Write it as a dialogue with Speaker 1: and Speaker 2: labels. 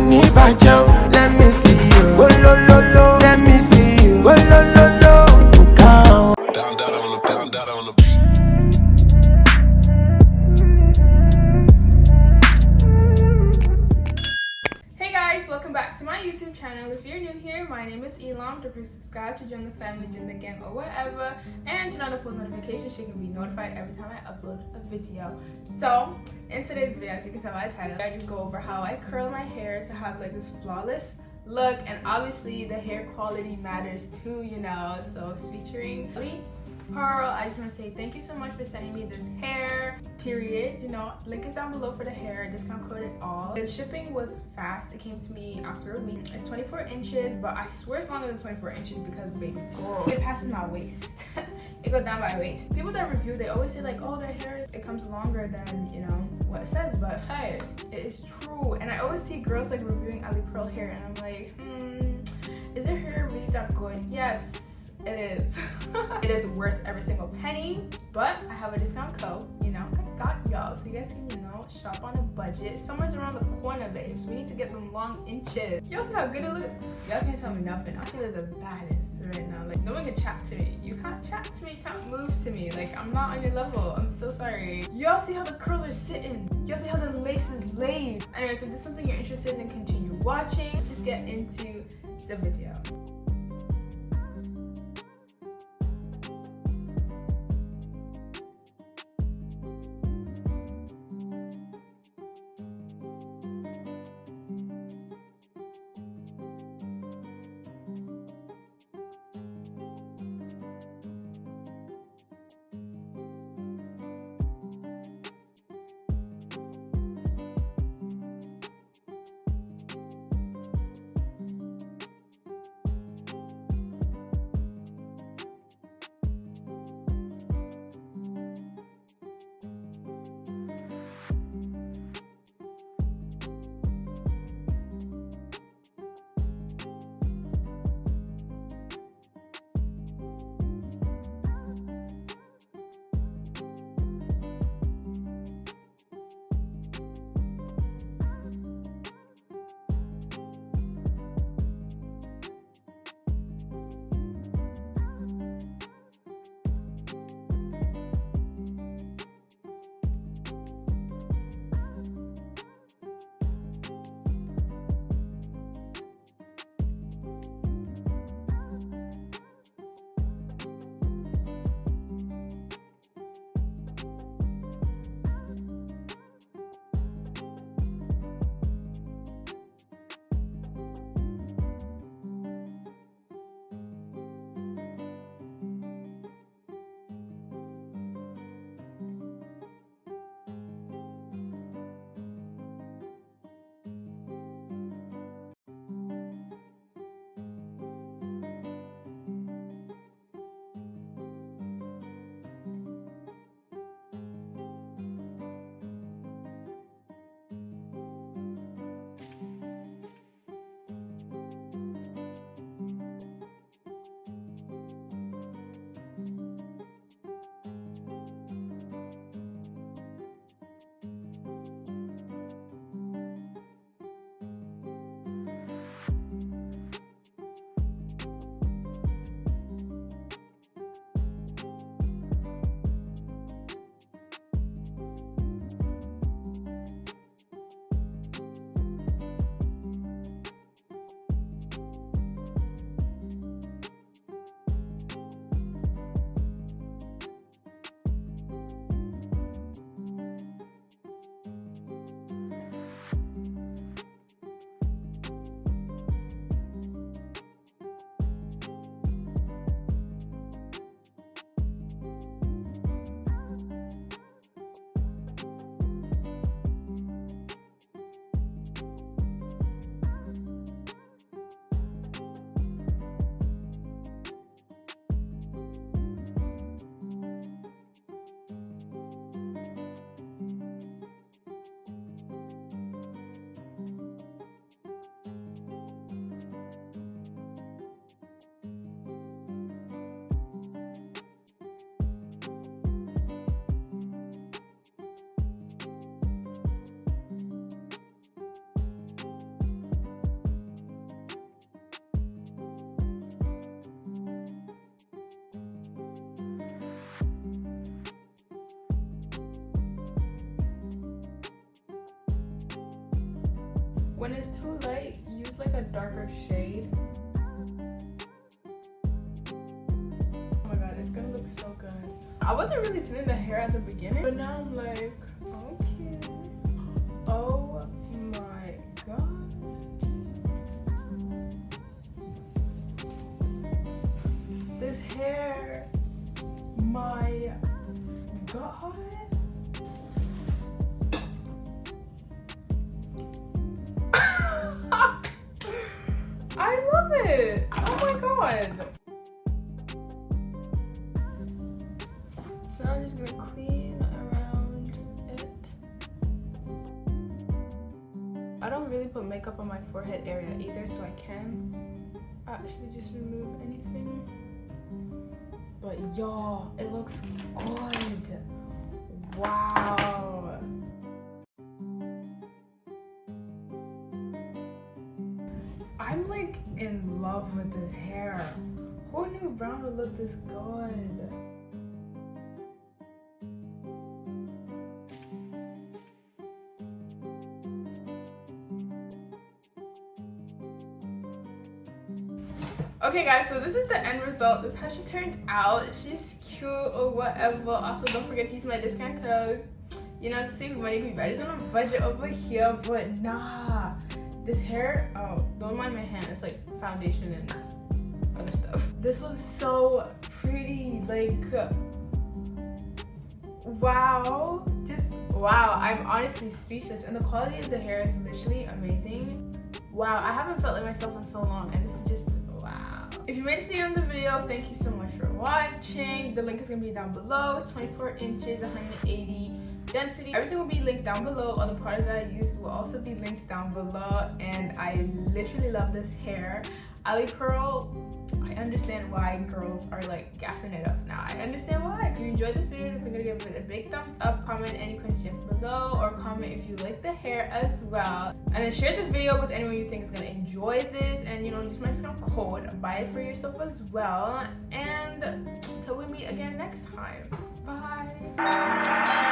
Speaker 1: ní bàjẹ́ o, let me see you. Oh lo lo lo, let me see you. Oh lo lo lo, down. Down on the beat.
Speaker 2: Hey guys, welcome back to my YouTube channel. If you're new here, my name is Elam. Don't forget to subscribe to join the family, join the gang, or whatever, and turn on the post notifications so you can be notified every time I upload a video. So, in today's video, as you can tell by the title, I just go over how I curl my hair to have like this flawless look, and obviously the hair quality matters too, you know. So it's featuring Alipearl. I just want to say thank you so much for sending me this hair, period. You know, link is down below for the hair, discount code and all. The shipping was fast. It came to me after a week. It's 24 inches, but I swear it's longer than 24 inches because, baby girl, it passes my waist. It goes down my waist. People that review, they always say like, oh, their hair, it comes longer than, you know, what it says, but hey, it is true. And I always see girls like reviewing Alipearl hair, and I'm like, is their hair really that good? Yes, it is. It is worth every single penny, but I have a discount code, you know, I got y'all, so you guys can, you know, shop on a budget. Somewhere's around the corner, babes. We need to get them long inches. Y'all see how good it looks? Y'all can't tell me nothing. I feel like the baddest right now. Like, no one can chat to me. You can't chat to me, you can't move to me. Like, I'm not on your level. I'm so sorry. Y'all see how the curls are sitting? Y'all see how the lace is laid? Anyways, if this is something you're interested in, continue watching. Let's just get into the video. When it's too light, use like a darker shade. Oh my god, it's gonna look so good. I wasn't really feeling the hair at the beginning, but now I'm like, okay. Oh my god. This hair, my god. I love it. Oh my god. So now I'm just gonna clean around it. I don't really put makeup on my forehead area either, so I can actually just remove anything. But y'all, it looks good. Wow. I'm like in love with this hair. Who knew brown would look this good? Okay guys, so this is the end result. This is how she turned out. She's cute or whatever. Also, don't forget to use my discount code, you know, to save money. Everybody's on a budget over here, but nah. This hair, oh, don't mind my hand. It's like foundation and other stuff. This looks so pretty. Like, wow. Just wow. I'm honestly speechless. And the quality of the hair is literally amazing. Wow, I haven't felt like myself in so long, and this is just wow. If you made it to the end of the video, thank you so much for watching. The link is gonna be down below. It's 24 inches, 180 density. Everything will be linked down below. All the products that I used will also be linked down below. And I literally love this hair. Alipearl, I understand why girls are like gassing it up now. I understand why. If you enjoyed this video, don't forget to give it a big thumbs up, comment any questions below, or comment if you like the hair as well. And then share the video with anyone you think is gonna enjoy this, and you know, use my discount code, buy it for yourself as well. And until we meet again next time, bye.